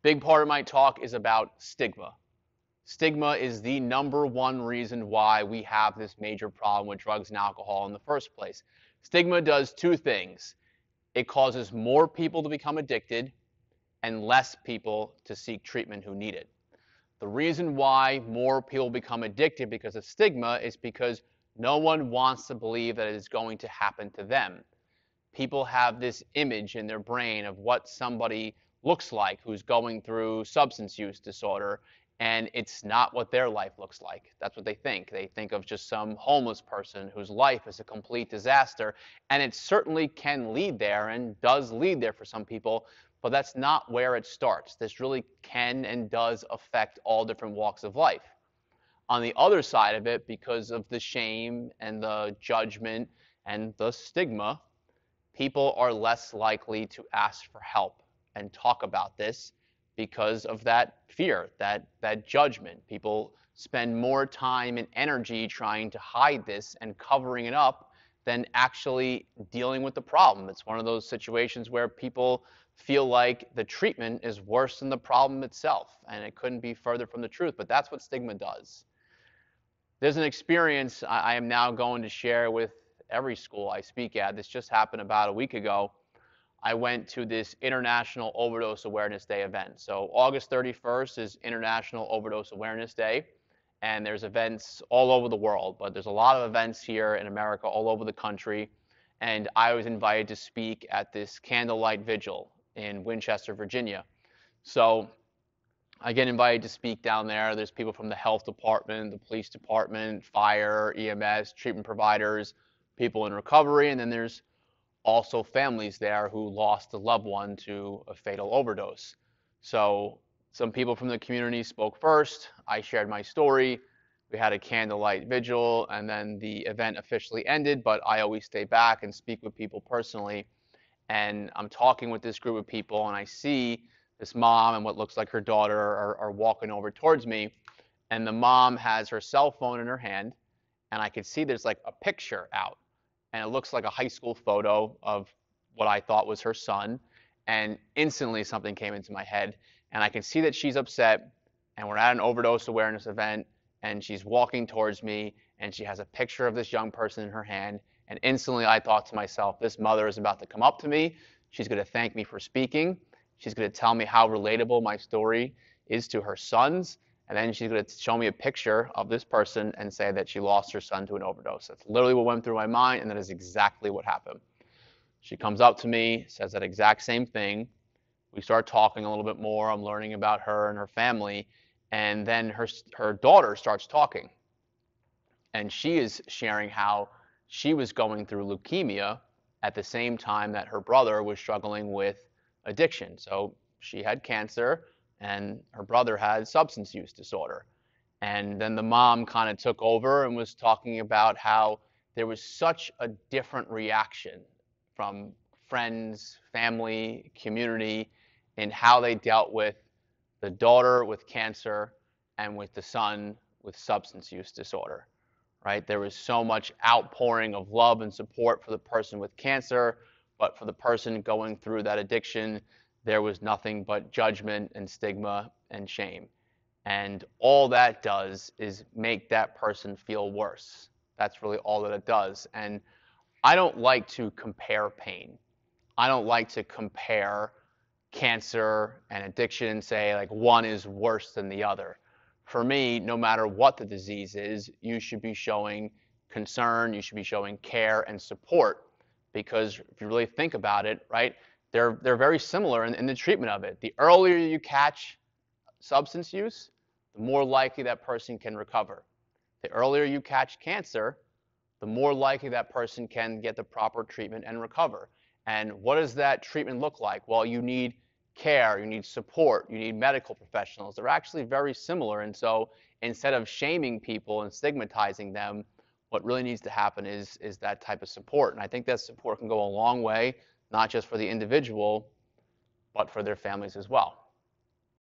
Big part of my talk is about stigma. Stigma is the #1 reason why we have this major problem with drugs and alcohol in the first place. Stigma does two things. It causes more people to become addicted and less people to seek treatment who need it. The reason why more people become addicted because of stigma is because no one wants to believe that it is going to happen to them. People have this image in their brain of what somebody looks like who's going through substance use disorder, and it's not what their life looks like. That's what they think. They think of just some homeless person whose life is a complete disaster, and it certainly can lead there and does lead there for some people, but that's not where it starts. This really can and does affect all different walks of life. On the other side of it, because of the shame and the judgment and the stigma, people are less likely to ask for help and talk about this because of that fear, that judgment. People spend more time and energy trying to hide this and covering it up than actually dealing with the problem. It's one of those situations where people feel like the treatment is worse than the problem itself, and it couldn't be further from the truth, but that's what stigma does. There's an experience I am now going to share with every school I speak at. This just happened about a week ago. I went to this International Overdose Awareness Day event. So August 31st is International Overdose Awareness Day, and there's events all over the world, but there's a lot of events here in America all over the country, and I was invited to speak at this candlelight vigil in Winchester, Virginia. So I get invited to speak down there. There's people from the health department, the police department, fire, EMS, treatment providers, people in recovery, and then there's also families there who lost a loved one to a fatal overdose. So some people from the community spoke first. I shared my story. We had a candlelight vigil, and then the event officially ended, but I always stay back and speak with people personally. And I'm talking with this group of people, and I see this mom and what looks like her daughter are walking over towards me, and the mom has her cell phone in her hand, and I could see there's like a picture out, and it looks like a high school photo of what I thought was her son, and instantly something came into my head, and I can see that she's upset, and we're at an overdose awareness event, and she's walking towards me, and she has a picture of this young person in her hand, and instantly I thought to myself, this mother is about to come up to me, she's going to thank me for speaking, she's going to tell me how relatable my story is to her sons, and then she's going to show me a picture of this person and say that she lost her son to an overdose. That's literally what went through my mind, and that is exactly what happened. She comes up to me, says that exact same thing. We start talking a little bit more. I'm learning about her and her family, and then her daughter starts talking. And she is sharing how she was going through leukemia at the same time that her brother was struggling with addiction. So she had cancer, and her brother had substance use disorder. And then the mom kind of took over and was talking about how there was such a different reaction from friends, family, community, in how they dealt with the daughter with cancer and with the son with substance use disorder, right? There was so much outpouring of love and support for the person with cancer, but for the person going through that addiction, there was nothing but judgment and stigma and shame. And all that does is make that person feel worse. That's really all that it does. And I don't like to compare pain. I don't like to compare cancer and addiction and say like one is worse than the other. For me, no matter what the disease is, you should be showing concern, you should be showing care and support, because if you really think about it, right, they're very similar in the treatment of it. The earlier you catch substance use, the more likely that person can recover. The earlier you catch cancer, the more likely that person can get the proper treatment and recover. And what does that treatment look like? Well, you need care, you need support, you need medical professionals. They're actually very similar. And so instead of shaming people and stigmatizing them, what really needs to happen is that type of support. And I think that support can go a long way, not just for the individual, but for their families as well.